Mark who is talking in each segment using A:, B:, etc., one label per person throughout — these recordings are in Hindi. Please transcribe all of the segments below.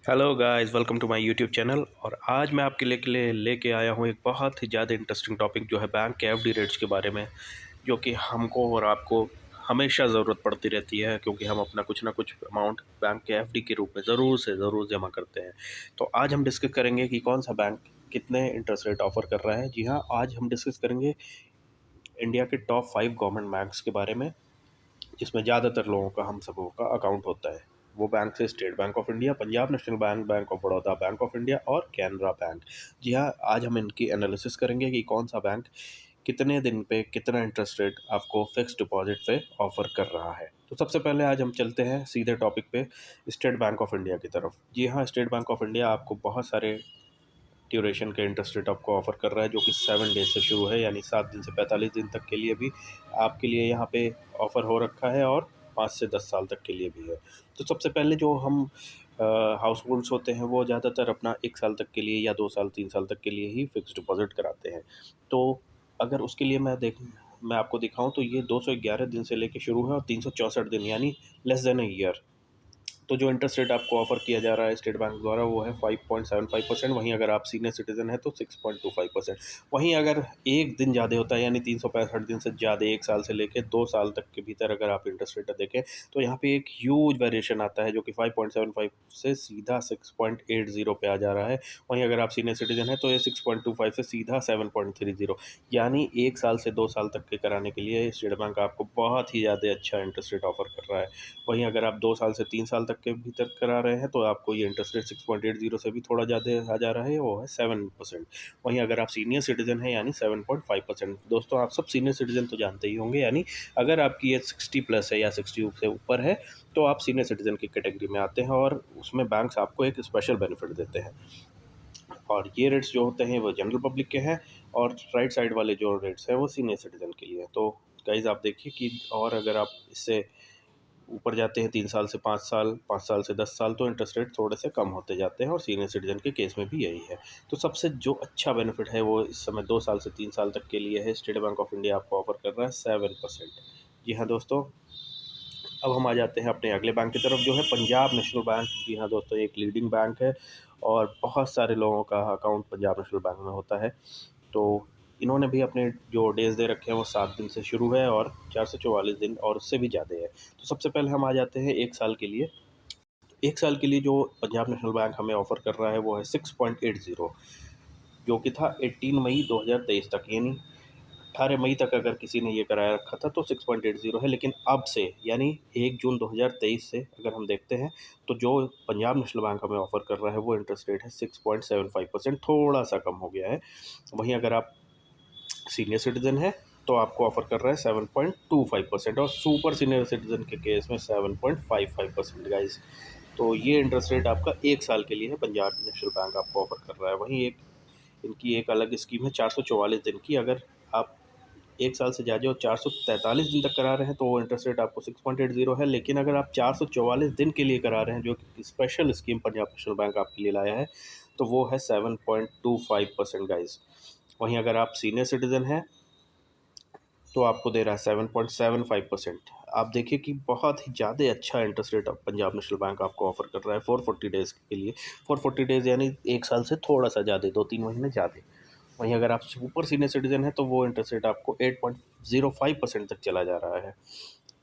A: Hello guys, welcome to my YouTube channel. और आज मैं आपके लिए लेके आया हूँ एक बहुत ही ज़्यादा इंटरेस्टिंग टॉपिक, जो है बैंक के एफडी रेट्स के बारे में, जो कि हमको और आपको हमेशा ज़रूरत पड़ती रहती है, क्योंकि हम अपना कुछ ना कुछ अमाउंट बैंक के एफडी के रूप में ज़रूर से ज़रूर जमा करते हैं। तो आज हम डिस्कस करेंगे कि कौन सा बैंक कितने इंटरेस्ट रेट ऑफ़र कर रहा है। जी हाँ, आज हम डिस्कस करेंगे इंडिया के टॉप 5 गवर्नमेंट बैंक्स के बारे में, जिसमें ज़्यादातर लोगों का, हम सबों का अकाउंट होता है। वो बैंक है state bank of India, Punjab national bank, bank of Baroda, bank of India और कैनरा बैंक। जी हाँ, आज हम इनकी एनालिसिस करेंगे कि कौन सा बैंक कितने दिन पे कितना इंटरेस्ट रेट आपको फिक्स डिपॉजिट पे ऑफर कर रहा है। तो सबसे पहले आज हम चलते हैं सीधे टॉपिक पे, स्टेट बैंक ऑफ इंडिया की तरफ। जी हाँ, स्टेट बैंक ऑफ इंडिया आपको बहुत सारे ड्यूरेशन के इंटरेस्ट रेट आपको ऑफ़र कर रहा है, जो कि 7 डेज से शुरू है, यानी 7 दिन से 45 दिन तक के लिए भी आपके लिए यहाँ पे ऑफ़र हो रखा है, और 5 से 10 साल तक के लिए भी है। तो सबसे पहले जो हम हाउस होल्ड्स होते हैं, वो ज़्यादातर अपना 1 साल तक के लिए या 2 साल 3 साल तक के लिए ही फिक्स डिपॉजिट कराते हैं। तो अगर उसके लिए मैं आपको दिखाऊं, तो ये 211 दिन से लेके शुरू है और 364 दिन, यानी लेस देन अ ईयर। तो जो इंटरेस्ट रेट आपको ऑफर किया जा रहा है स्टेट बैंक द्वारा, वो है 5.75%। वहीं अगर आप सीनियर सिटीजन है तो 6.25%। वहीं अगर एक दिन ज़्यादा होता है, यानी 365 दिन से ज़्यादा, 1 साल से लेकर 2 साल तक के भीतर अगर आप इंटरेस्ट रेट देखें, तो यहाँ पे एक ह्यूज वेरिएशन आता है, जो कि 5.75 से सीधा 6.80 पे आ जा रहा है। वहीं अगर आप सीनियर सिटीजन है तो ये 6.25 से सीधा 7.30, यानी 1 साल से 2 साल तक के कराने के लिए स्टेट बैंक आपको बहुत ही ज़्यादा अच्छा इंटरेस्ट रेट ऑफर कर रहा है। वहीं अगर आप 2 साल से 3 साल तक के भीतर करा रहे हैं, तो आपको ये इंटरेस्ट रेट 6.80 से भी थोड़ा ज़्यादा आ जा रहा है, वो है 7%। वहीं अगर आप सीनियर सिटीजन हैं, यानी 7.5%। दोस्तों, आप सब सीनियर सिटीजन तो जानते ही होंगे, यानी अगर आपकी एज 60+ है या 60 से ऊपर है, तो आप सीनियर सिटीजन की कैटेगरी में आते हैं, और उसमें बैंक्स आपको एक स्पेशल बेनिफिट देते हैं। और ये रेट्स जो होते हैं वो जनरल पब्लिक के हैं, और राइट साइड वाले जो रेट्स हैं वो सीनियर सिटीजन के लिए हैं। तो गाइज आप देखिए कि, और अगर आप इससे ऊपर जाते हैं 3 साल से 5 साल, 5 साल से 10 साल, तो इंटरेस्ट रेट थोड़े से कम होते जाते हैं, और सीनियर सिटीजन के केस में भी यही है। तो सबसे जो अच्छा बेनिफिट है वो इस समय 2 साल से 3 साल तक के लिए है। स्टेट बैंक ऑफ इंडिया आपको ऑफर कर रहा है 7%। जी हाँ दोस्तों, अब हम आ जाते हैं अपने अगले बैंक की तरफ, जो है पंजाब नेशनल बैंक। जी हाँ दोस्तों, एक लीडिंग बैंक है, और बहुत सारे लोगों का अकाउंट पंजाब नेशनल बैंक में होता है। तो इन्होंने भी अपने जो डेज़ दे रखे हैं वो 7 दिन से शुरू है, और 444 दिन और उससे भी ज़्यादा है। तो सबसे पहले हम आ जाते हैं 1 साल के लिए। 1 साल के लिए जो पंजाब नेशनल बैंक हमें ऑफ़र कर रहा है वो है 6.80, जो कि था 18 मई 2023 तक, यानी 18 मई तक अगर किसी ने ये कराया रखा था तो 6.80 है। लेकिन अब से, यानी 1 जून 2023 से अगर हम देखते हैं, तो जो पंजाब नेशनल बैंक हमें ऑफ़र कर रहा है वो इंटरेस्ट रेट है 6.75%, थोड़ा सा कम हो गया है। वहीं अगर आप सीनियर सिटीजन है तो आपको ऑफर कर रहा है 7.25%, और सुपर सीनियर सिटीजन के केस में 7.55%। गाइज, तो ये इंटरेस्ट रेट आपका 1 साल के लिए है, पंजाब नेशनल बैंक आपको ऑफर कर रहा है। वहीं एक इनकी एक अलग स्कीम है 444 दिन की। अगर आप 1 साल से ज़्यादा और 443 दिन तक करा रहे हैं, तो वो इंटरेस्ट रेट आपको 6.80 है। लेकिन अगर आप 444 दिन के लिए करा रहे हैं, जो कि special scheme Punjab national bank आपके लिए लाया है, तो वो है 7.25% गाइज। वहीं अगर आप सीनियर सिटीजन हैं तो आपको दे रहा है 7.75%। आप देखिए कि बहुत ही ज़्यादा अच्छा interest rate Punjab national bank आपको ऑफर कर रहा है 440 डेज़ के लिए। 440 डेज़ यानी 1 साल से थोड़ा सा ज़्यादा, 2-3 महीने ज़्यादा। वहीं अगर आप सुपर सीनियर सिटीजन हैं, तो वो इंटरेस्ट रेट आपको 8.05% तक चला जा रहा है।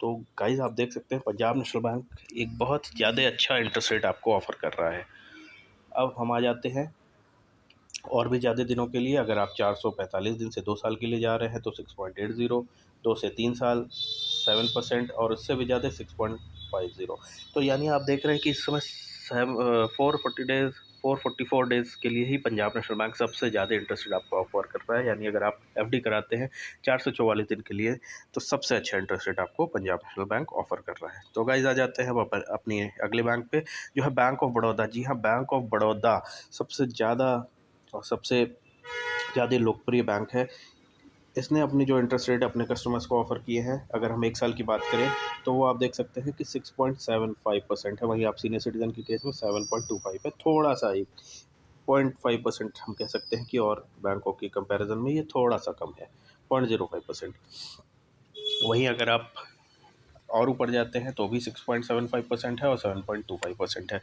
A: तो गाइज आप देख सकते हैं, पंजाब नेशनल बैंक एक बहुत ज़्यादा अच्छा इंटरेस्ट रेट आपको ऑफर कर रहा है। अब हम आ जाते हैं और भी ज़्यादा दिनों के लिए। अगर आप 445 दिन से 2 साल के लिए जा रहे हैं तो 6.80, 2 से 3 साल 7%, और उससे भी ज़्यादा 6.50। तो यानी आप देख रहे हैं कि इस समय 444 के लिए ही पंजाब नेशनल बैंक सबसे ज़्यादा इंटरेस्ट रेट आपको ऑफर कर रहा है। यानी अगर आप एफडी कराते हैं 444 दिन के लिए, तो सबसे अच्छा इंटरेस्ट रेट आपको पंजाब नेशनल बैंक ऑफर कर रहा है। तो गाइज आ जाते हैं अब अपनी अगले बैंक पे, जो है बैंक ऑफ बड़ौदा। जी हाँ, बैंक ऑफ बड़ौदा सबसे ज़्यादा और सबसे ज़्यादा लोकप्रिय बैंक है। इसने अपनी जो इंटरेस्ट रेट अपने कस्टमर्स को ऑफ़र किए हैं, अगर हम 1 साल की बात करें, तो वो आप देख सकते हैं कि 6.75% है। वहीं आप सीनियर सिटीजन के केस में 7.25 है, थोड़ा सा ही 0.5% हम कह सकते हैं कि, और बैंकों की कंपैरिजन में ये थोड़ा सा कम है, 0.05%। वहीं अगर आप और ऊपर जाते हैं तो भी 6.75% है और 7.25% है।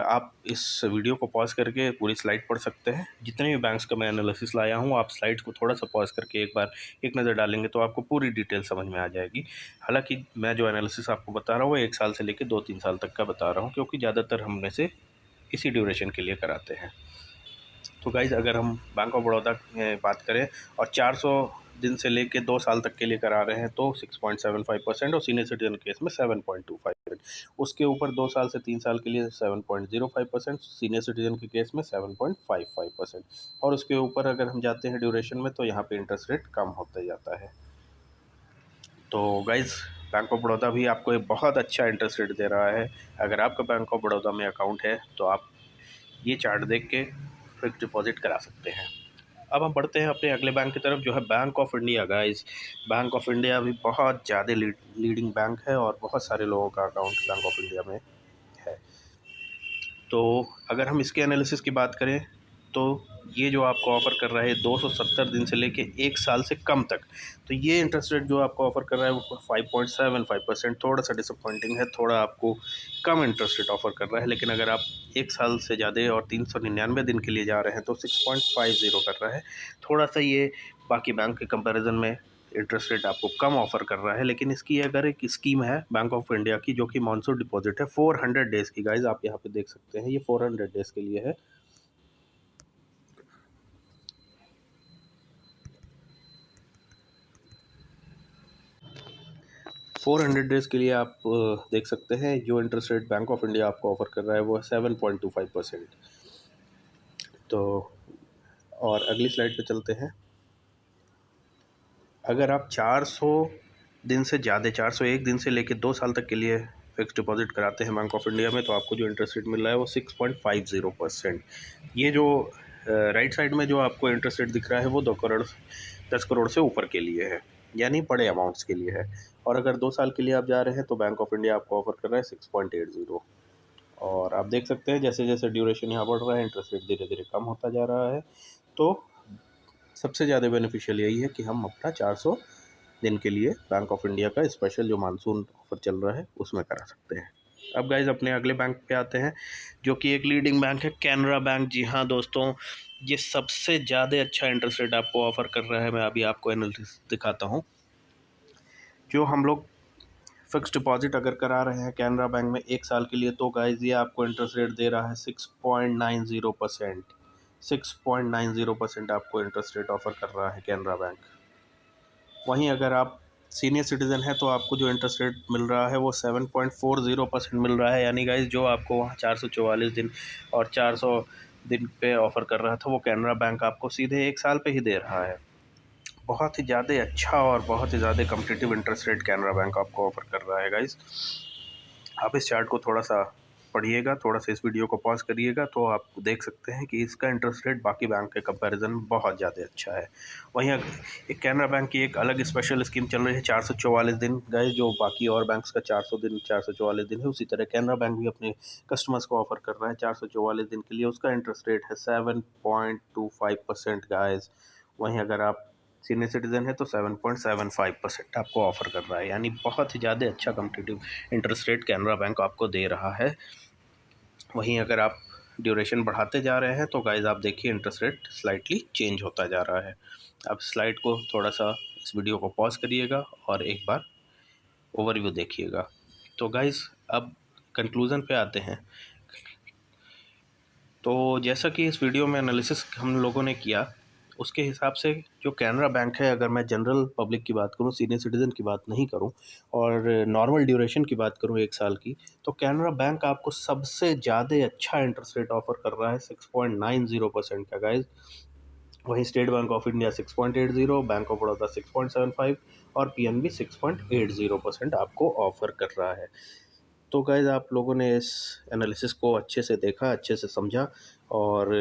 A: आप इस वीडियो को पॉज करके पूरी स्लाइड पढ़ सकते हैं। जितने भी बैंक्स का मैं एनालिसिस लाया हूँ, आप स्लाइड को थोड़ा सा पॉज करके एक बार एक नज़र डालेंगे तो आपको पूरी डिटेल समझ में आ जाएगी। हालांकि मैं जो एनालिसिस आपको बता रहा हूँ वो 1 साल से लेकर 2-3 साल तक का बता रहा हूँ, क्योंकि ज़्यादातर हम में से इसी ड्यूरेशन के लिए कराते हैं। तो गाइज़, अगर हम बैंक ऑफ बड़ौदा में बात करें और 400 दिन से लेके 2 साल तक के लिए करा रहे हैं तो 6.75% और सीनियर सिटीजन केस में 7.25%। उसके ऊपर 2 साल से 3 साल के लिए 7.05%, सीनियर सिटीजन के केस में 7.55%। और उसके ऊपर अगर हम जाते हैं ड्यूरेशन में तो यहाँ पे इंटरेस्ट रेट कम होता जाता है। तो गाइज़, बैंक ऑफ बड़ौदा भी आपको एक बहुत अच्छा इंटरेस्ट रेट दे रहा है। अगर आपका बैंक ऑफ बड़ौदा में अकाउंट है तो आप ये चार्ट देख के फिक्स डिपॉजिट करा सकते हैं। अब हम बढ़ते हैं अपने अगले बैंक की तरफ, जो है bank of India. Guys, bank of India भी बहुत ज़्यादा लीडिंग बैंक है और बहुत सारे लोगों का अकाउंट बैंक ऑफ इंडिया में है। तो अगर हम इसके एनालिसिस की बात करें तो ये जो आपको ऑफ़र कर रहा है 270 दिन से लेके 1 साल से कम तक, तो ये इंटरेस्ट रेट जो आपको ऑफ़र कर रहा है वो 5.75%, थोड़ा सा डिसअपॉइंटिंग है, थोड़ा आपको कम इंटरेस्ट रेट ऑफ़र कर रहा है। लेकिन अगर आप 1 साल से ज़्यादा और 399 दिन के लिए जा रहे हैं तो 6.50 कर रहा है। थोड़ा सा ये बाकी बैंक के कंपैरिजन में इंटरेस्ट रेट आपको कम ऑफ़र कर रहा है। लेकिन इसकी अगर एक स्कीम है बैंक ऑफ इंडिया की, जो कि मानसून डिपॉजिट है 400 डेज़ की। गाइज, आप यहाँ पे देख सकते हैं, ये 400 डेज़ के लिए है। 400 डेज़ के लिए आप देख सकते हैं जो interest rate bank of India आपको ऑफ़र कर रहा है वो है 7.25%। तो और अगली स्लाइड पे चलते हैं। अगर आप 400 दिन से ज़्यादा, 401 दिन से लेकर 2 साल तक के लिए फ़िक्स डिपॉज़िट कराते हैं बैंक ऑफ इंडिया में, तो आपको जो इंटरेस्ट रेट मिल रहा है वो 6.50%। ये जो राइट साइड में जो आपको इंटरेस्ट रेट दिख रहा है वो 2 करोड़ 10 करोड़ से ऊपर के लिए है, यानी बड़े अमाउंट्स के लिए है। और अगर 2 साल के लिए आप जा रहे हैं तो बैंक ऑफ इंडिया आपको ऑफ़र कर रहा है 6.80। और आप देख सकते हैं जैसे जैसे ड्यूरेशन यहाँ बढ़ रहा है, इंटरेस्ट रेट धीरे धीरे कम होता जा रहा है। तो सबसे ज़्यादा बेनिफिशियल यही है कि हम अपना 400 दिन के लिए बैंक ऑफ इंडिया का स्पेशल जो मानसून ऑफर चल रहा है उसमें करा सकते हैं। अब गाइज, अपने अगले बैंक पे आते हैं, जो कि एक लीडिंग बैंक है, कैनरा बैंक। जी हाँ दोस्तों, ये सबसे ज़्यादा अच्छा इंटरेस्ट रेट आपको ऑफ़र कर रहा है। मैं अभी आपको एनालिसिस दिखाता हूँ। जो हम लोग फिक्स डिपॉजिट अगर करा रहे हैं कैनरा बैंक में 1 साल के लिए, तो गाइज ये आपको इंटरेस्ट रेट दे रहा है 6.90%। 6.90% आपको इंटरेस्ट रेट ऑफ़र कर रहा है कैनरा बैंक। वहीं अगर आप सीनियर सिटीज़न है तो आपको जो इंटरेस्ट रेट मिल रहा है वो 7.40% मिल रहा है। यानी गाइज, जो आपको वहाँ 444 दिन और 400 दिन पे ऑफ़र कर रहा था वो कैनरा बैंक आपको सीधे 1 साल पे ही दे रहा है। बहुत ही ज़्यादा अच्छा और बहुत ही ज़्यादा competitive interest rate Canara bank आपको ऑफ़र कर रहा है। गाइज, आप इस चार्ट को थोड़ा सा पढ़िएगा, थोड़ा सा इस वीडियो को पॉज करिएगा तो आप देख सकते हैं कि इसका इंटरेस्ट रेट बाकी बैंक के कंपैरिजन में बहुत ज़्यादा अच्छा है। वहीं एक कैनरा बैंक की एक अलग स्पेशल स्कीम चल रही है 444 दिन। गाइस, जो बाकी और बैंक्स का 400 दिन 444 दिन है, उसी तरह कैनरा बैंक भी अपने कस्टमर्स को ऑफर कर रहा है 444 दिन के लिए। उसका इंटरेस्ट रेट है 7.25% गाइस। वहीं अगर आप सीनियर सिटीज़न है तो 7.75% आपको ऑफ़र कर रहा है, यानी बहुत ही ज़्यादा अच्छा competitive interest rate Canara bank आपको दे रहा है। वहीं अगर आप ड्यूरेशन बढ़ाते जा रहे हैं तो गाइज़ आप देखिए इंटरेस्ट रेट स्लाइटली चेंज होता जा रहा है। आप स्लाइड को थोड़ा सा इस वीडियो को पॉज करिएगा और एक बार ओवरव्यू देखिएगा। तो गाइज़, अब कंक्लूज़न पे आते हैं। तो जैसा कि इस वीडियो में एनालिसिस हम लोगों ने किया, उसके हिसाब से जो कैनरा बैंक है, अगर मैं जनरल पब्लिक की बात करूं, सीनियर सिटीज़न की बात नहीं करूं और नॉर्मल ड्यूरेशन की बात करूं 1 साल की, तो कैनरा बैंक आपको सबसे ज़्यादा अच्छा इंटरेस्ट रेट ऑफ़र कर रहा है 6.90% का गाइज़। वहीं state bank of India 6.80, bank of Baroda 6.75 और पीएनबी 6.80% आपको ऑफ़र कर रहा है। तो गाइज़, आप लोगों ने इस एनालिसिस को अच्छे से देखा, अच्छे से समझा। और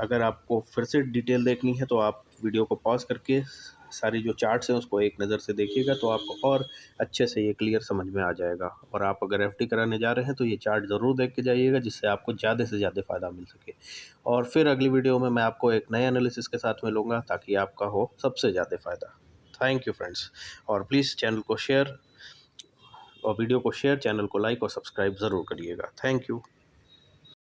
A: अगर आपको फिर से डिटेल देखनी है तो आप वीडियो को पॉज करके सारी जो चार्ट्स हैं उसको एक नज़र से देखिएगा तो आपको और अच्छे से ये क्लियर समझ में आ जाएगा। और आप अगर एफडी कराने जा रहे हैं तो ये चार्ट ज़रूर देख के जाइएगा, जिससे आपको ज़्यादा से ज़्यादा फ़ायदा मिल सके। और फिर अगली वीडियो में मैं आपको एक नए एनालिसिस के साथ मिलूँगा ताकि आपका हो सबसे ज़्यादा फ़ायदा। थैंक यू फ्रेंड्स, और प्लीज़ चैनल को शेयर और वीडियो को शेयर, चैनल को लाइक और सब्सक्राइब ज़रूर करिएगा। Thank you.